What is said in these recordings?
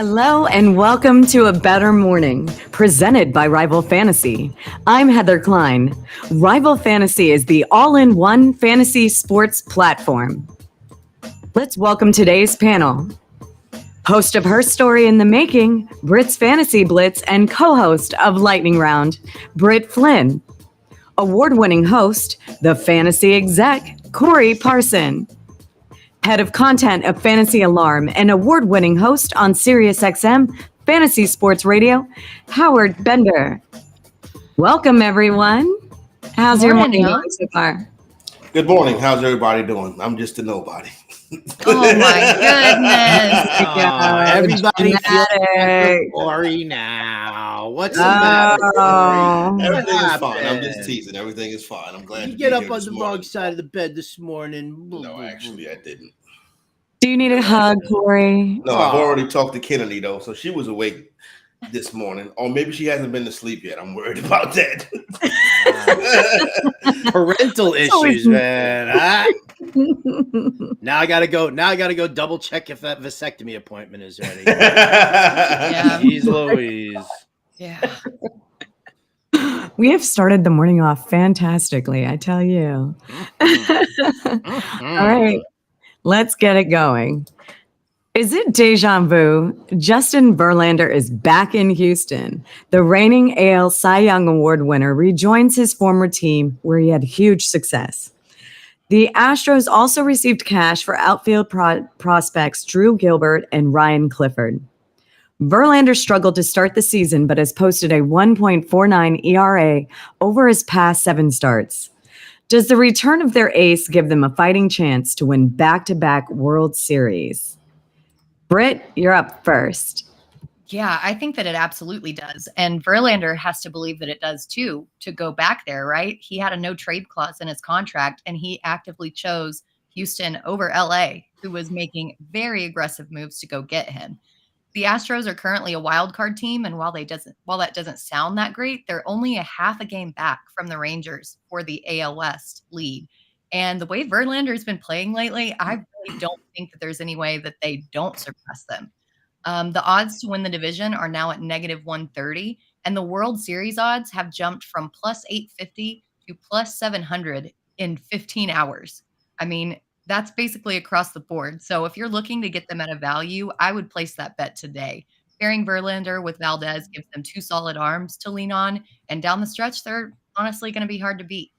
Hello and welcome to A Bettor Morning, presented by Rival Fantasy. I'm Heather Klein. Rival Fantasy is the all-in-one fantasy sports platform. Let's welcome today's panel. Host of Her Story in the Making, Britt's Fantasy Blitz, and co-host of Lightning Round, Britt Flynn. Award-winning host, the fantasy exec, Corey Parson. Head of content of Fantasy Alarm and award-winning host on SiriusXM Fantasy Sports Radio, Howard Bender. Welcome, everyone. How's your morning going so far? Good morning. How's everybody doing? I'm just a nobody. Oh my goodness! Everybody feels Corey now. What's the matter? Everything is fine. I'm just teasing. Everything is fine. I'm glad you get up on the wrong side of the bed this morning. No, actually, I didn't. Do you need a hug, Corey? No, I've already talked to Kennedy though, so she was awake this morning, or maybe she hasn't been to sleep yet. I'm worried about that. Parental issues, man. Now I gotta go double check if that vasectomy appointment is ready. Yeah. Jeez Louise. Yeah. We have started the morning off fantastically, I tell you. All right, let's get it going. Is it deja vu? Justin Verlander is back in Houston. The reigning AL Cy Young Award winner rejoins his former team where he had huge success. The Astros also received cash for outfield prospects Drew Gilbert and Ryan Clifford. Verlander struggled to start the season but has posted a 1.49 ERA over his past 7 starts. Does the return of their ace give them a fighting chance to win back-to-back World Series? Britt, you're up first. Yeah, I think that it absolutely does. And Verlander has to believe that it does too, to go back there, right? He had a no trade clause in his contract, and he actively chose Houston over LA, who was making very aggressive moves to go get him. The Astros are currently a wild card team, and while that doesn't sound that great, they're only a half a game back from the Rangers for the AL West lead. And the way Verlander's been playing lately, I really don't think that there's any way that they don't surpass them. The odds to win the division are now at -130, and the World Series odds have jumped from +850 to +700 in 15 hours. I mean, that's basically across the board. So if you're looking to get them at a value, I would place that bet today. Pairing Verlander with Valdez gives them 2 solid arms to lean on, and down the stretch, they're honestly going to be hard to beat.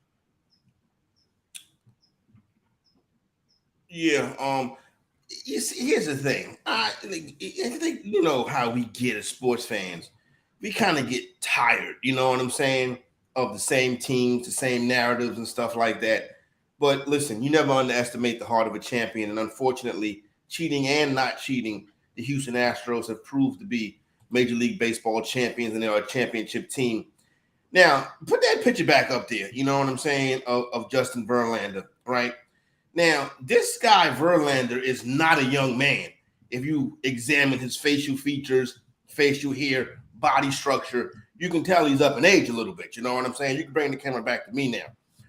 Yeah. You see, here's the thing. I think you know how we get as sports fans. We kind of get tired. You know what I'm saying? Of the same teams, the same narratives, and stuff like that. But listen, you never underestimate the heart of a champion. And unfortunately, cheating and not cheating, the Houston Astros have proved to be Major League Baseball champions, and they're a championship team. Now, put that picture back up there. You know what I'm saying? Of Justin Verlander, right? Now, this guy, Verlander, is not a young man. If you examine his facial features, facial hair, body structure, you can tell he's up in age a little bit. You know what I'm saying? You can bring the camera back to me now.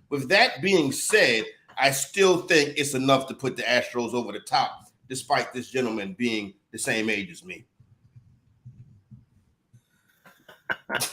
With that being said, I still think it's enough to put the Astros over the top, despite this gentleman being the same age as me. Put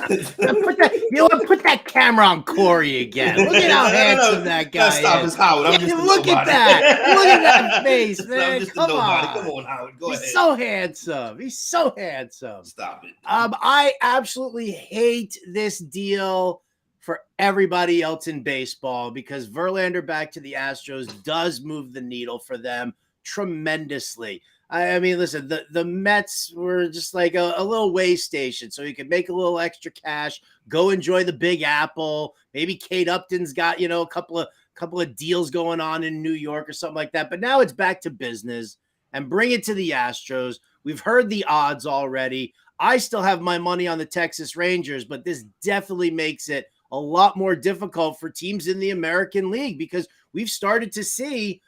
that camera on Corey again. Look at how handsome that guy stop is. His Howard. I'm just Look at that. Look at that face, man. I'm just Come on. Come on, Howard. Go ahead. He's so handsome. He's so handsome. Stop it. I absolutely hate this deal for everybody else in baseball because Verlander back to the Astros does move the needle for them tremendously. I mean, listen, the Mets were just like a little way station, so you could make a little extra cash, go enjoy the Big Apple. Maybe Kate Upton's got, a couple of deals going on in New York or something like that. But now it's back to business and bring it to the Astros. We've heard the odds already. I still have my money on the Texas Rangers, but this definitely makes it a lot more difficult for teams in the American League because we've started to see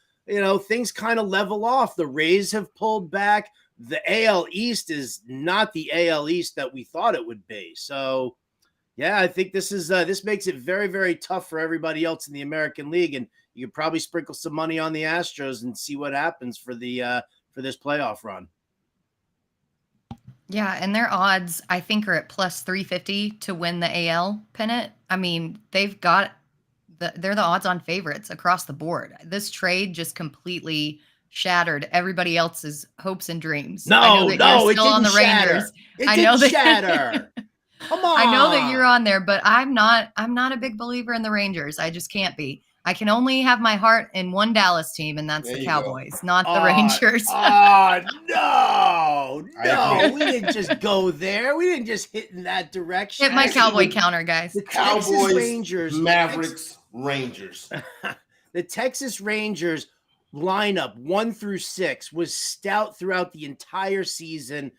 things kind of level off. The Rays have pulled back. The AL East is not the AL East that we thought it would be. So, yeah, I think this makes it very, very tough for everybody else in the American League. And you could probably sprinkle some money on the Astros and see what happens for this playoff run. Yeah, and their odds, I think, are at plus 350 to win the AL pennant. I mean, they're the odds-on favorites across the board. This trade just completely shattered everybody else's hopes and dreams. I know that you're It still on didn't the shatter. Rangers. It I didn't know that shatter. Come on. I know that you're on there, but I'm not a big believer in the Rangers. I just can't be. I can only have my heart in one Dallas team, and that's There the you Cowboys, not the Rangers. No. I agree. We didn't just go there. We didn't just hit in that direction. Hit my Actually, Cowboy with counter, guys. The Texas Cowboys, Rangers, Mavericks, Rangers. the Texas Rangers lineup 1 through 6 was stout throughout the entire season.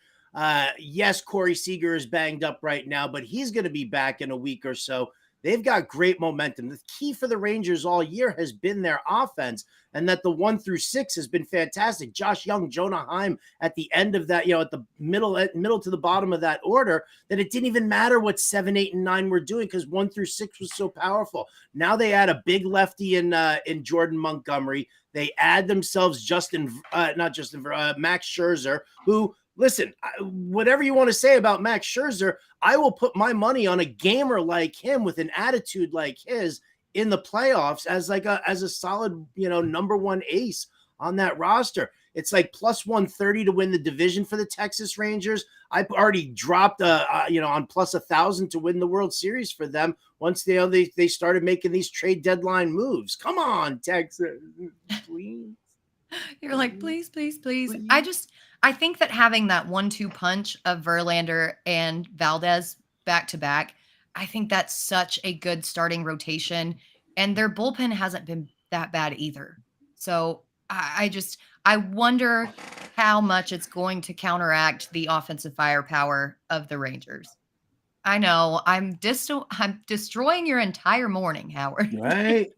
Yes, Corey Seager is banged up right now, but he's going to be back in a week or so. They've got great momentum. The key for the Rangers all year has been their offense, and that the 1 through 6 has been fantastic. Josh Young, Jonah Heim at the end of that, at the middle to the bottom of that order, that it didn't even matter what 7, 8, and 9 were doing because 1 through 6 was so powerful. Now they add a big lefty in Jordan Montgomery. They add themselves Max Scherzer, who, listen, whatever you want to say about Max Scherzer, I will put my money on a gamer like him with an attitude like his in the playoffs as a solid, number one ace on that roster. It's like plus 130 to win the division for the Texas Rangers. I've already dropped on plus 1,000 to win the World Series for them once they started making these trade deadline moves. Come on, Texas, please. You're like, please. I think that having that 1-2 punch of Verlander and Valdez back to back, I think that's such a good starting rotation. And their bullpen hasn't been that bad either. So I wonder how much it's going to counteract the offensive firepower of the Rangers. I know I'm destroying your entire morning, Howard. Right.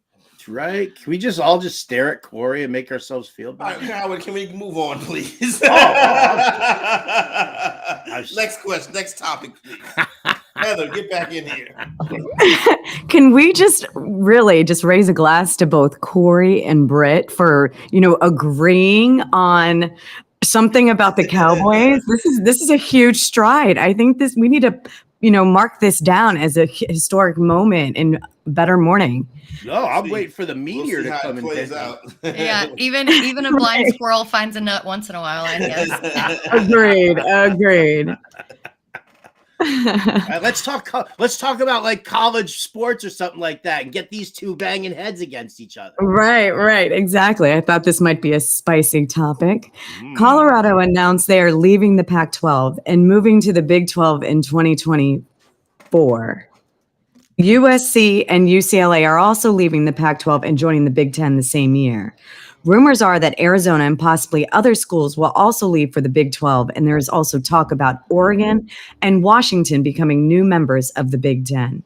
Right. Can we all just stare at Corey and make ourselves feel better? All right, Howard, can we move on, please? Next question, next topic, please. Heather, get back in here. Can we just raise a glass to both Corey and Britt for, agreeing on something about the Cowboys? This is a huge stride. I think we need to, mark this down as a historic moment in Bettor Morning. No, I'm waiting for the meteor to come and plays out. Yeah, even a blind squirrel finds a nut once in a while, I guess. Agreed. Right, let's talk about like college sports or something like that and get these two banging heads against each other. Right. Exactly. I thought this might be a spicy topic. Colorado announced they are leaving the Pac-12 and moving to the Big 12 in 2024. USC and UCLA are also leaving the Pac-12 and joining the Big 10 the same year. Rumors are that Arizona and possibly other schools will also leave for the Big 12, and there is also talk about Oregon and Washington becoming new members of the Big 10.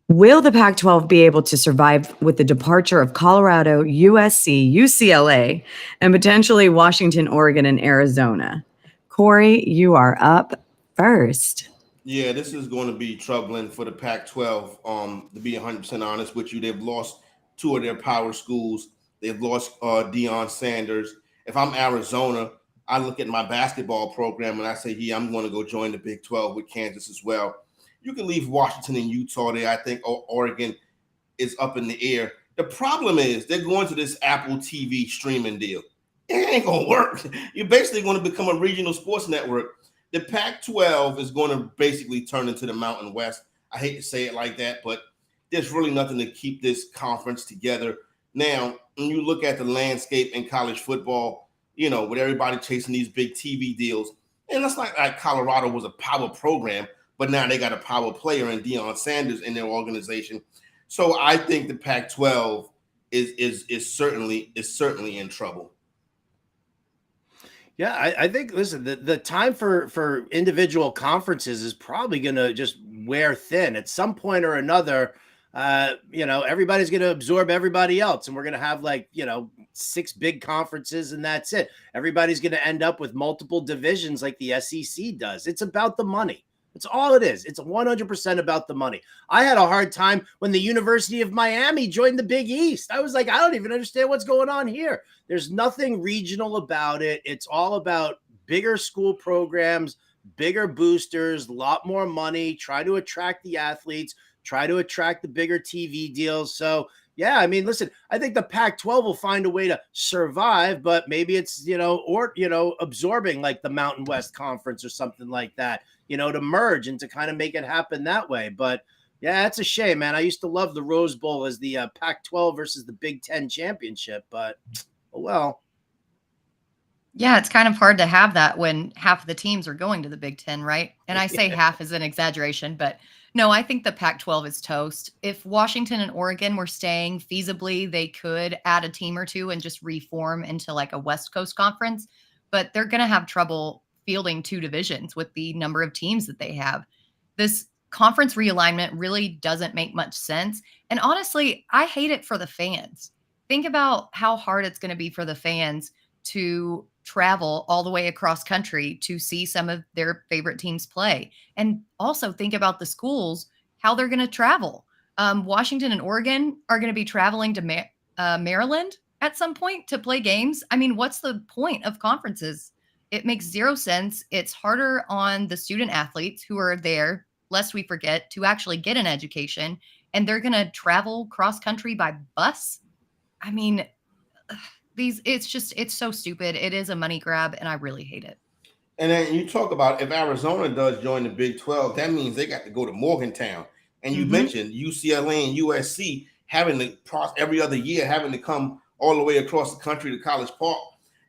Will the Pac-12 be able to survive with the departure of Colorado, USC, UCLA, and potentially Washington, Oregon, and Arizona? Corey, you are up first. Yeah, this is going to be troubling for the Pac-12. To be 100% honest with you, they've lost 2 of their power schools. They've lost Deion Sanders. If I'm Arizona, I look at my basketball program and I say, I'm going to go join the Big 12 with Kansas as well. You can leave Washington and Utah there. I think Oregon is up in the air. The problem is they're going to this Apple TV streaming deal. It ain't going to work. You're basically going to become a regional sports network. The Pac-12 is going to basically turn into the Mountain West. I hate to say it like that, but there's really nothing to keep this conference together. Now, when you look at the landscape in college football, with everybody chasing these big TV deals, and it's not like Colorado was a power program, but now they got a power player in Deion Sanders in their organization. So I think the Pac-12 is certainly in trouble. Yeah, I think, listen, the time for individual conferences is probably going to just wear thin at some point or another. Everybody's going to absorb everybody else, and we're going to have 6 big conferences, and that's it. Everybody's going to end up with multiple divisions like the SEC does. It's about the money. It's all it is. It's 100% about the money. I had a hard time when the University of Miami joined the Big East. I was like, I don't even understand what's going on here. There's nothing regional about it. It's all about bigger school programs, bigger boosters, a lot more money, try to attract the athletes, try to attract the bigger TV deals. So, yeah, I mean, listen, I think the Pac-12 will find a way to survive, but maybe it's, absorbing like the Mountain West Conference or something like that, to merge and to kind of make it happen that way. But yeah, it's a shame, man. I used to love the Rose Bowl as the Pac-12 versus the Big Ten championship, but oh well. Yeah, it's kind of hard to have that when half of the teams are going to the Big Ten, right? And I say half is an exaggeration, but no, I think the Pac-12 is toast. If Washington and Oregon were staying feasibly, they could add a team or two and just reform into like a West Coast conference, but they're going to have trouble fielding two divisions with the number of teams that they have. This conference realignment really doesn't make much sense. And honestly, I hate it for the fans. Think about how hard it's going to be for the fans to travel all the way across country to see some of their favorite teams play. And also think about the schools, how they're going to travel. Washington and Oregon are going to be traveling to Maryland at some point to play games. I mean, what's the point of conferences? It makes zero sense. It's harder on the student athletes who are there, lest we forget, to actually get an education. And they're going to travel cross country by bus. I mean, it's so stupid. It is a money grab, and I really hate it. And then you talk about if Arizona does join the Big 12, that means they got to go to Morgantown. And you mentioned UCLA and USC having to cross every other year, having to come all the way across the country to College Park.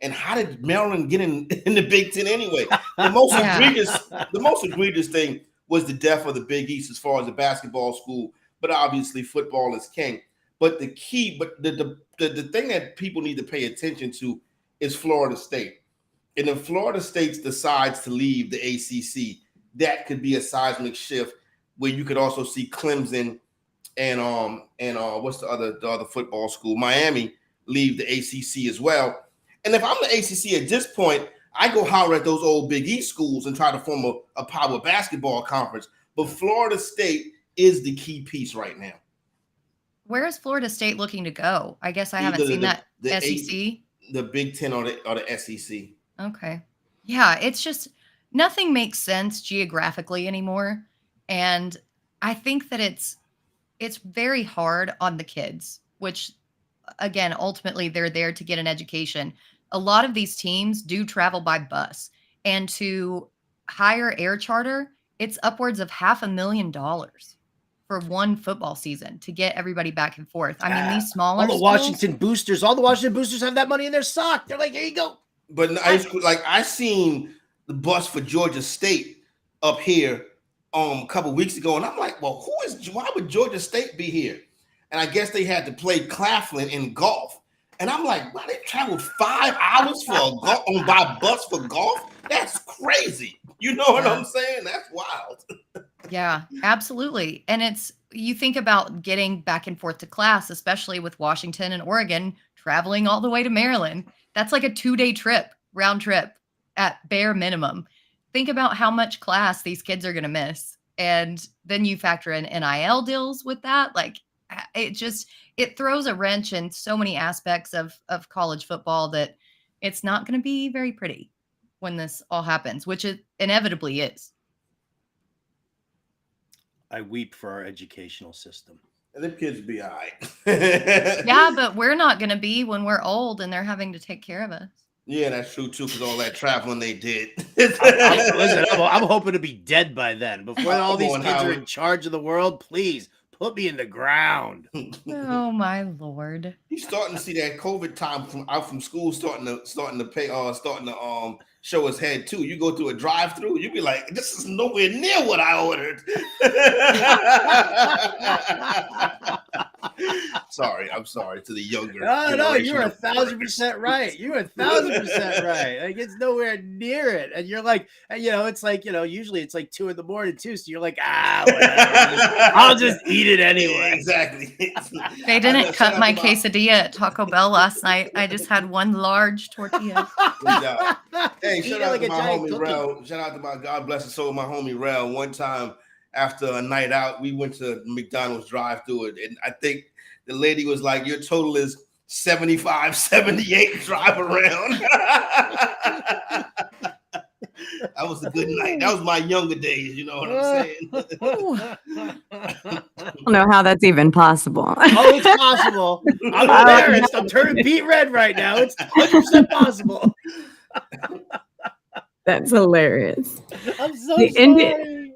And how did Maryland get in the Big Ten anyway? The most egregious thing was the death of the Big East as far as the basketball school, but obviously football is king. But the thing that people need to pay attention to is Florida State. And if Florida State decides to leave the ACC, that could be a seismic shift where you could also see Clemson and what's the other football school, Miami, leave the ACC as well. And if I'm the ACC at this point, I go holler at those old Big East schools and try to form a power basketball conference. But Florida State is the key piece right now. Where is Florida State looking to go? I guess I haven't seen that. SEC? The Big Ten or the SEC. Okay. Yeah, it's just nothing makes sense geographically anymore. And I think that it's very hard on the kids, which, again, ultimately they're there to get an education. A lot of these teams do travel by bus. And to hire air charter, it's upwards of $500,000 for one football season to get everybody back and forth. I mean, these smaller all the Washington boosters have that money in their sock. They're like, here you go. But I seen the bus for Georgia State up here a couple weeks ago, and I'm like, well, why would Georgia State be here? And I guess they had to play Claflin in golf. And I'm like, wow, they traveled 5 hours by bus for golf? That's crazy. You know what I'm saying? That's wild. Yeah, absolutely. And you think about getting back and forth to class, especially with Washington and Oregon traveling all the way to Maryland. That's like a 2-day trip, round trip at bare minimum. Think about how much class these kids are going to miss. And then you factor in NIL deals with that. Like it throws a wrench in so many aspects of college football that it's not going to be very pretty when this all happens, which it inevitably is. I weep for our educational system. And them kids be all right. Yeah, but we're not going to be when we're old and they're having to take care of us. Yeah, that's true too, because all that traveling they did. I'm hoping to be dead by then. Before all these kids are in charge of the world, please put me in the ground. Oh my Lord! You're starting to see that COVID time from school starting to show its head too. You go through a drive-through, you be like, "This is nowhere near what I ordered." I'm sorry to the younger. No, you're 1,000% right. You're 1,000% right. Like it's nowhere near it, and you're like, it's like, usually it's like 2 a.m. too. So you're like, whatever. I'll just eat it anyway. Exactly. They didn't cut my quesadilla at Taco Bell last night. I just had one large tortilla. Good job. Hey, shout out to my homie Rel. Shout out to my God bless his soul, my homie Rel. One time after a night out, we went to McDonald's drive-through it, and I think the lady was like, "Your total is 75, 78. Drive around." That was a good night. That was my younger days. You know what I'm saying? I don't know how that's even possible. Oh, it's possible. I'm embarrassed. I'm turning beet red right now. It's 100% possible. That's hilarious. I'm so The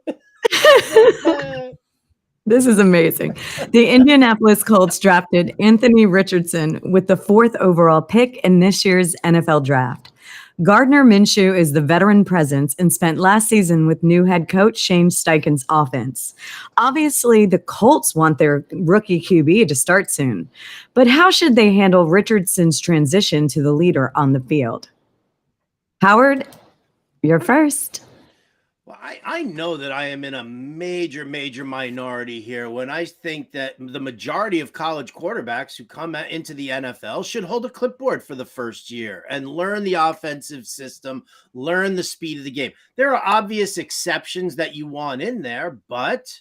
sorry. This is amazing. The Indianapolis Colts drafted Anthony Richardson with the 4th overall pick in this year's NFL draft. Gardner Minshew is the veteran presence and spent last season with new head coach Shane Steichen's offense. Obviously, the Colts want their rookie QB to start soon. But how should they handle Richardson's transition to the leader on the field? Howard, you're first. Well, I know that I am in a major minority here when I think that the majority of college quarterbacks who come into the NFL should hold a clipboard for the first year and learn the offensive system, learn the speed of the game. There are obvious exceptions that you want in there, but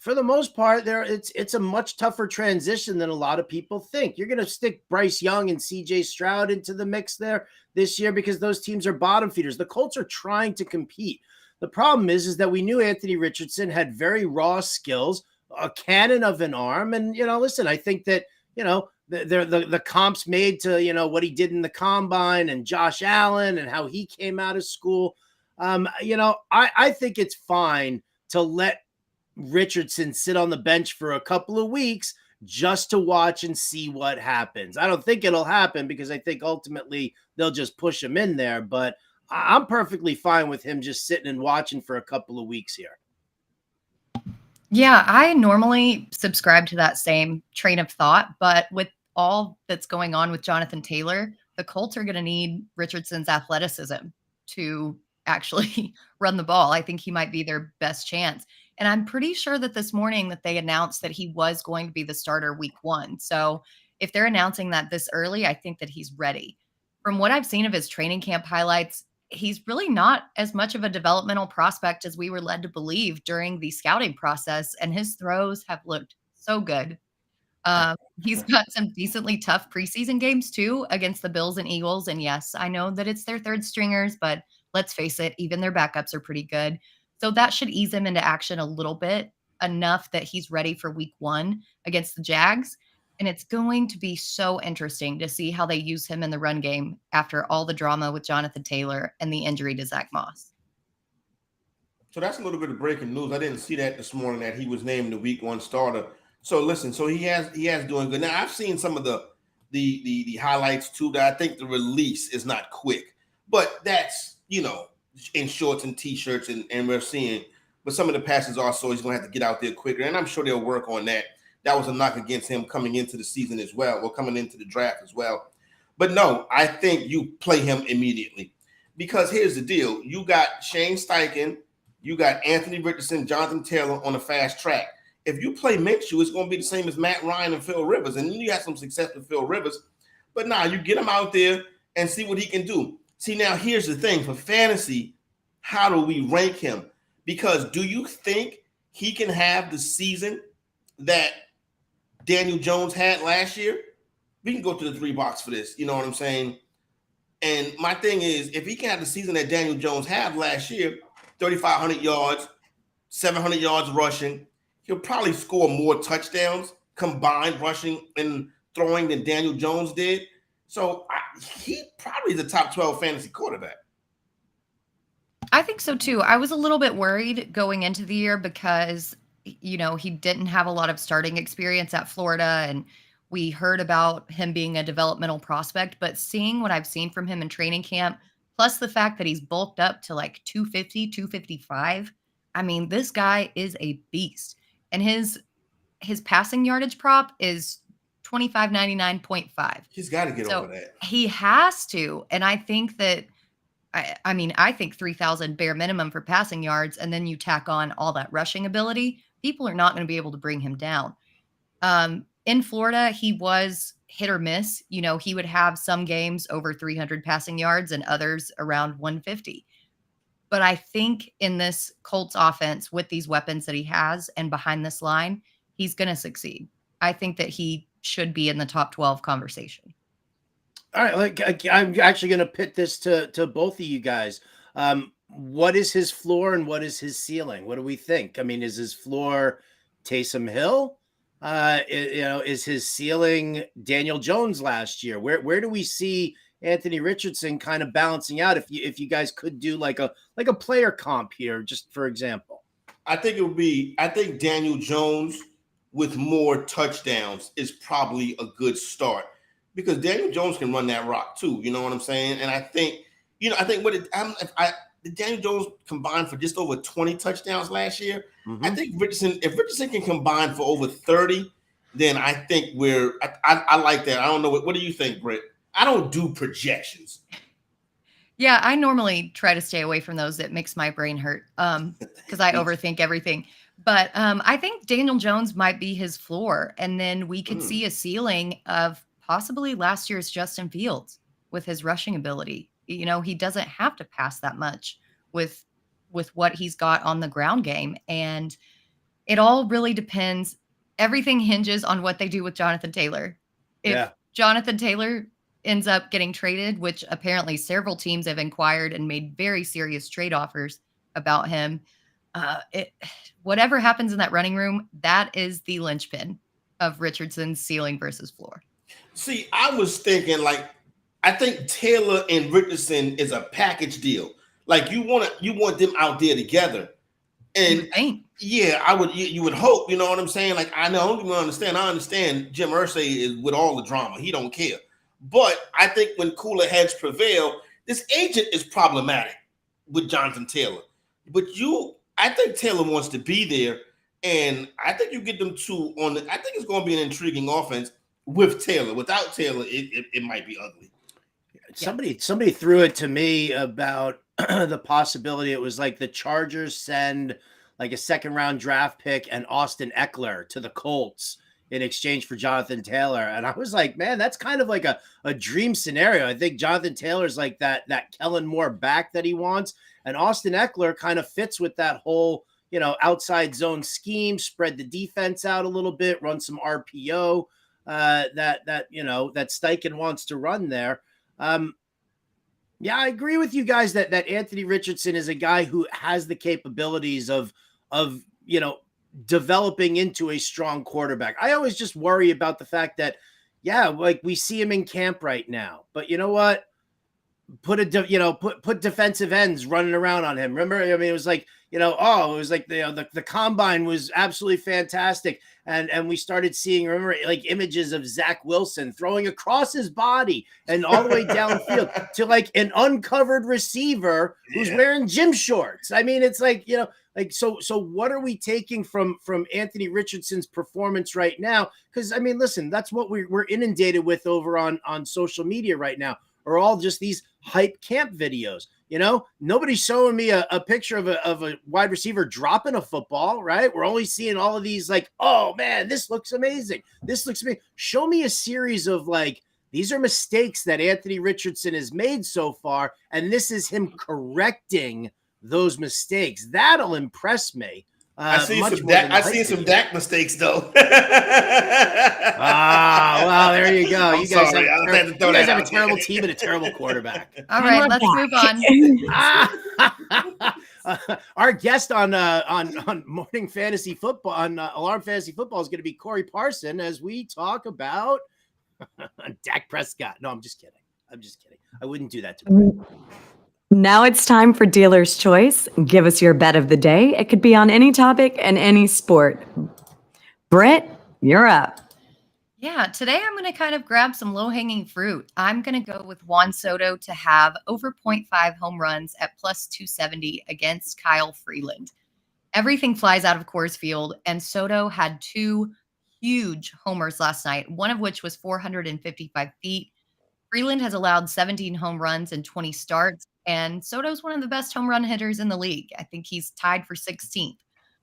for the most part, it's a much tougher transition than a lot of people think. You're going to stick Bryce Young and CJ Stroud into the mix there this year because those teams are bottom feeders. The Colts are trying to compete. The problem is that we knew Anthony Richardson had very raw skills, a cannon of an arm. And, listen, I think that, the comps made to, what he did in the combine and Josh Allen and how he came out of school. I think it's fine to let Richardson sit on the bench for a couple of weeks just to watch and see what happens. I don't think it'll happen because I think ultimately they'll just push him in there, but I'm perfectly fine with him just sitting and watching for a couple of weeks here. Yeah, I normally subscribe to that same train of thought, but with all that's going on with Jonathan Taylor, the Colts are going to need Richardson's athleticism to actually run the ball. I think he might be their best chance. And I'm pretty sure that this morning that they announced that he was going to be the starter week 1. So if they're announcing that this early, I think that he's ready. From what I've seen of his training camp highlights, he's really not as much of a developmental prospect as we were led to believe during the scouting process. And his throws have looked so good. He's got some decently tough preseason games too against the Bills and Eagles. And yes, I know that it's their third stringers, but let's face it, even their backups are pretty good. So that should ease him into action a little bit, enough that he's ready for week 1 against the Jags. And it's going to be so interesting to see how they use him in the run game after all the drama with Jonathan Taylor and the injury to Zach Moss. So that's a little bit of breaking news. I didn't see that this morning that he was named the week 1 starter. So listen, so he has doing good. Now I've seen some of the highlights too. That I think the release is not quick, but that's in shorts and t-shirts and we're seeing. But some of the passes also he's going to have to get out there quicker, and I'm sure they'll work on that. That was a knock against him coming into the season as well, or coming into the draft as well. But no, I think you play him immediately because here's the deal: you got Shane Steichen, you got Anthony Richardson, Jonathan Taylor on a fast track. If you play Minshew, it's going to be the same as Matt Ryan and Phil Rivers. And you had some success with Phil Rivers. But now you get him out there and see what he can do. See, now here's the thing. For fantasy, how do we rank him? Because do you think he can have the season that Daniel Jones had last year? We can go to the 3 box for this. You know what I'm saying? And my thing is, if he can have the season that Daniel Jones had last year, 3,500 yards, 700 yards rushing, he'll probably score more touchdowns combined rushing and throwing than Daniel Jones did. So he probably is a top 12 fantasy quarterback. I think so too. I was a little bit worried going into the year because, he didn't have a lot of starting experience at Florida, and we heard about him being a developmental prospect, but seeing what I've seen from him in training camp, plus the fact that he's bulked up to like 250, 255. I mean, this guy is a beast. And his passing yardage prop is 2599.5. He's got to get over that. He has to. And I think that, I think 3,000 bare minimum for passing yards, and then you tack on all that rushing ability, people are not going to be able to bring him down. In Florida, he was hit or miss. He would have some games over 300 passing yards and others around 150. But I think in this Colts offense with these weapons that he has and behind this line, he's going to succeed. I think that he should be in the top 12 conversation. All right. I'm actually going to pit this to both of you guys. what is his floor and what is his ceiling? What do we think? I mean, is his floor Taysom Hill? Is his ceiling Daniel Jones last year? Where do we see Anthony Richardson kind of balancing out? If you guys could do like a player comp here, just for example. I think Daniel Jones with more touchdowns is probably a good start because Daniel Jones can run that rock too. You know what I'm saying? And I think did Daniel Jones combine for just over 20 touchdowns last year? Mm-hmm. I think if Richardson can combine for over 30, then I think I like that. I don't know. What do you think, Britt? I don't do projections. Yeah, I normally try to stay away from those. It makes my brain hurt because I overthink everything. But I think Daniel Jones might be his floor. And then we could see a ceiling of possibly last year's Justin Fields with his rushing ability. You know, he doesn't have to pass that much with what he's got on the ground game. And it all really depends. Everything hinges on what they do with Jonathan Taylor. If Jonathan Taylor ends up getting traded, which apparently several teams have inquired and made very serious trade offers about him, whatever happens in that running room, that is the linchpin of Richardson's ceiling versus floor. See, I was thinking I think Taylor and Richardson is a package deal. Like you want them out there together. And you would hope, you know what I'm saying? Like I understand Jim Irsay is with all the drama. He don't care. But I think when cooler heads prevail, this agent is problematic with Jonathan Taylor. But I think Taylor wants to be there, and I think you get them two on I think it's going to be an intriguing offense with Taylor. Without Taylor, it might be ugly. Somebody threw it to me about the possibility. It was like the Chargers send like a second round draft pick and Austin Eckler to the Colts in exchange for Jonathan Taylor. And I was like, man, that's kind of like a dream scenario. I think Jonathan Taylor's like that Kellen Moore back that he wants. And Austin Eckler kind of fits with that whole, outside zone scheme, spread the defense out a little bit, run some RPO that Steichen wants to run there. I agree with you guys that Anthony Richardson is a guy who has the capabilities of developing into a strong quarterback. I always just worry about the fact that, we see him in camp right now, but you know what? Put defensive ends running around on him. Remember, I mean, it was like, it was like the combine was absolutely fantastic. And we started seeing, remember, like images of Zach Wilson throwing across his body and all the way downfield to like an uncovered receiver who's wearing gym shorts. I mean, it's like, so what are we taking from Anthony Richardson's performance right now? Because I mean, listen, that's what we're inundated with over on social media right now, are all just these hype camp videos. Nobody's showing me a picture of a wide receiver dropping a football, right? We're only seeing all of these like, oh man, this looks amazing. This looks amazing. Show me a series of like, these are mistakes that Anthony Richardson has made so far, and this is him correcting those mistakes. That'll impress me. I see some Dak mistakes though. Well, there you go. You guys have a terrible team and a terrible quarterback. All right, let's move on. Our guest on Morning Fantasy Football, on Alarm Fantasy Football, is going to be Corey Parson as we talk about Dak Prescott. No, I'm just kidding. I wouldn't do that to him. Now it's time for Dealer's Choice. Give us your bet of the day. It could be on any topic and any sport. Britt, you're up. Yeah, today I'm going to kind of grab some low-hanging fruit. I'm going to go with Juan Soto to have over 0.5 home runs at plus 270 against Kyle Freeland. Everything flies out of Coors Field, and Soto had 2 huge homers last night, one of which was 455 feet. Freeland has allowed 17 home runs in 20 starts, and Soto's one of the best home run hitters in the league. I think he's tied for 16th.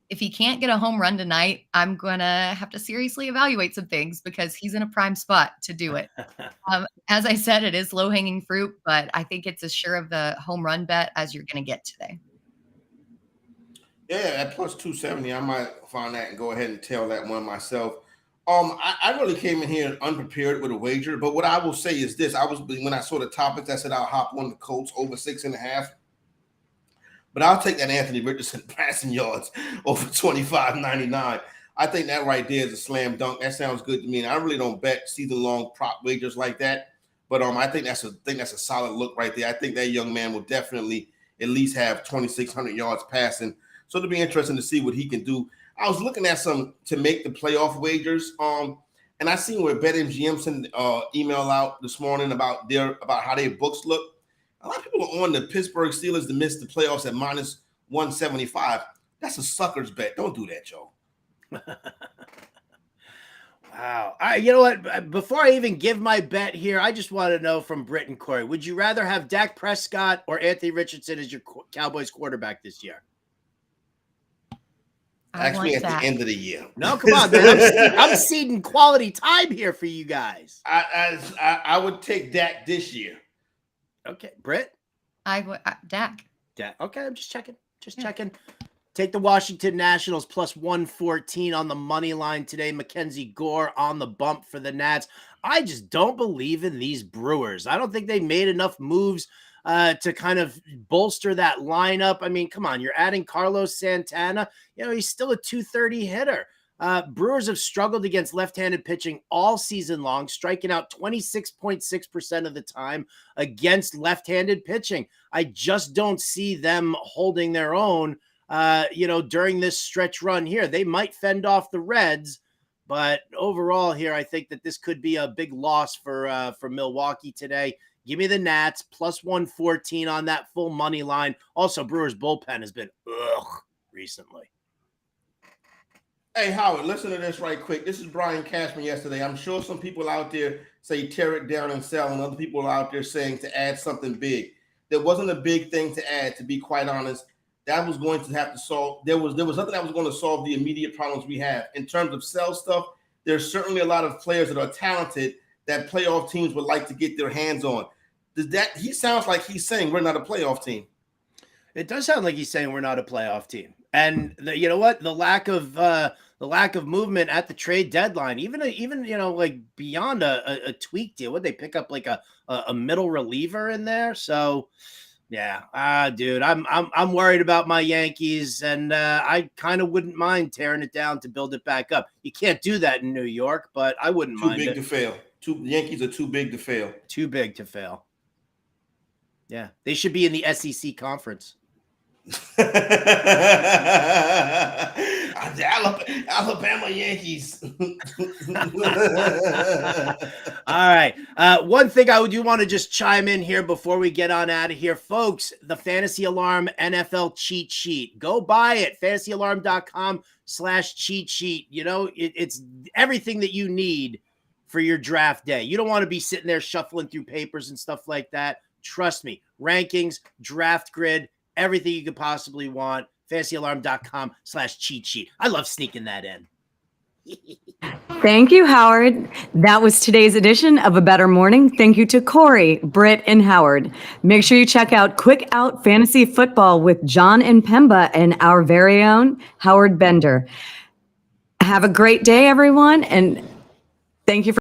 If he can't get a home run tonight, I'm going to have to seriously evaluate some things because he's in a prime spot to do it. As I said, it is low-hanging fruit, but I think it's as sure of the home run bet as you're going to get today. Yeah, at plus 270, I might find that and go ahead and tail that one myself. I really came in here unprepared with a wager, but what I will say is this: when I saw the topics, I said I'll hop on the Colts over 6.5. But I'll take that Anthony Richardson passing yards over 25.99. I think that right there is a slam dunk. That sounds good to me. And I really don't bet season-long prop wagers like that. But I think that's a solid look right there. I think that young man will definitely at least have 2,600 yards passing. So it'll be interesting to see what he can do. I was looking at some to make the playoff wagers. And I seen where BetMGM sent email out this morning about how their books look. A lot of people are on the Pittsburgh Steelers to miss the playoffs at minus 175. That's a sucker's bet. Don't do that, Joe. Wow. You know what? Before I even give my bet here, I just want to know from Britt and Corey, would you rather have Dak Prescott or Anthony Richardson as your Cowboys quarterback this year? Actually, at the end of the year. No, come on, man. I'm seeding quality time here for you guys. I would take Dak this year. Okay, Britt? I would Dak. Okay, I'm just checking. Checking. Take the Washington Nationals plus 114 on the money line today. Mackenzie Gore on the bump for the Nats. I just don't believe in these Brewers. I don't think they made enough moves to kind of bolster that lineup. I mean, come on, you're adding Carlos Santana. You know, he's still a 230 hitter. Brewers have struggled against left-handed pitching all season long, striking out 26.6% of the time against left-handed pitching. I just don't see them holding their own, during this stretch run here. They might fend off the Reds, but overall here, I think that this could be a big loss for Milwaukee today. Give me the Nats plus 114 on that full money line. Also, Brewers bullpen has been recently. Hey, Howard, listen to this right quick. This is Brian Cashman yesterday. I'm sure some people out there say tear it down and sell, and other people are out there saying to add something big. There wasn't a big thing to add, to be quite honest. That was going to have to solve. There was nothing that was going to solve the immediate problems we have. In terms of sell stuff, there's certainly a lot of players that are talented that playoff teams would like to get their hands on. He sounds like he's saying we're not a playoff team. It does sound like he's saying we're not a playoff team. And you know what? The lack of movement at the trade deadline, even like beyond a tweak deal, would they pick up like a middle reliever in there? So yeah, dude, I'm worried about my Yankees, and I kind of wouldn't mind tearing it down to build it back up. You can't do that in New York, but I wouldn't mind. Too big to fail. The Yankees are too big to fail. Too big to fail. Yeah, they should be in the SEC conference. The Alabama Yankees. All right. One thing I do want to just chime in here before we get on out of here, folks, the Fantasy Alarm NFL cheat sheet. Go buy it. FantasyAlarm.com/cheat sheet. You know, it's everything that you need for your draft day. You don't want to be sitting there shuffling through papers and stuff like that. Trust me. Rankings, draft grid, everything you could possibly want. FantasyAlarm.com/cheat sheet. I love sneaking that in. Thank you, Howard. That was today's edition of A Bettor Morning. Thank you to Corey, Britt, and Howard. Make sure you check out Quick Out Fantasy Football with John and Pemba and our very own Howard Bender. Have a great day, everyone, and thank you for